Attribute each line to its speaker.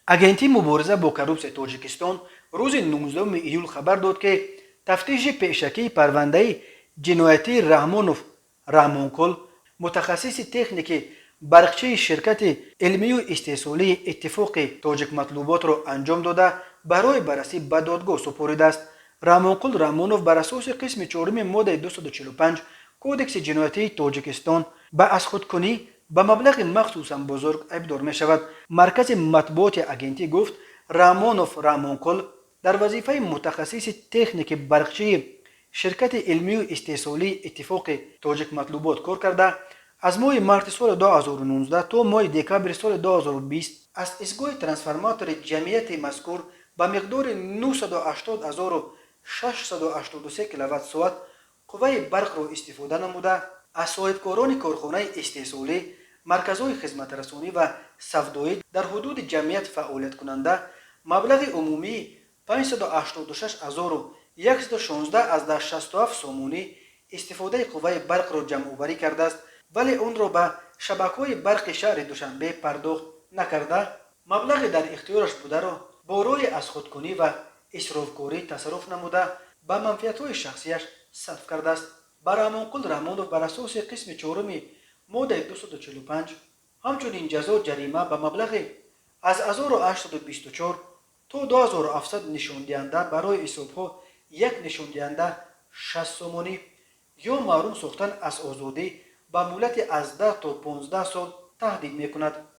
Speaker 1: агентии мубориза бо коррупсияи тоҷикистон рӯзи 19 июл хабар дод ки тафтиши пешакии парвандаи ҷиноятии Раҳмонов Раҳмонқул, мутахассиси техники барқчии ширкати илмию истеҳсолии Иттифоқи Тоҷикматлуботро анҷом дода, барои баррасӣ ба додгоҳ супоридааст. Раҳмонқул Раҳмонов бар асоси қисми 4 моддаи 245 Кодекси ҷиноятии Тоҷикистон ба азхудкунӣ ба маблағи махсусан бузург айбдор мешавад. Маркази матбуоти агентӣ гуфт, Раҳмонов Раҳмонқул дар вазифаи мутахассиси техники барқчии ширкати илмию истеҳсолии Иттифоқи Тоҷикматлубот кор карда, аз моҳи марти соли 2019 то моҳи декабри соли 2020 аз изгоҳи трансформатори ҷамъияти мазкур ба миқдори 980,683 киловатт-соат қувваи барқро истифода намуда, аз соҳибкорони корхонаи истеҳсолӣ, марказҳои хизматрасонӣ ва савдоӣ дар ҳудуди ҷамъият фаъолияткунанда маблағи умумии 586,116,67 сомонӣ истифодаи қувваи барқро ҷамъоварӣ кардааст, вале онро ба шабакаҳои барқи шаҳри Душанбе пардохт накарда, маблағи дар ихтиёраш бударо бо роҳи азхудкунӣ ва исрофкорӣ тасарруф намуда ба манфиатҳои шахсияш сарф кардааст. Ба Раҳмонқул Раҳмонов бар асоси қисми 4 моддаи 245 ҳамчунин ҷазо ҷарима ба маблағи аз 1824 то 2700 нишондиҳанда барои ҳисобҳо як нишондиҳанда 60 сомонӣ ё маҳрум сохтан аз озодӣ ба муддати аз 10 то 15 сол таҳдид мекунад.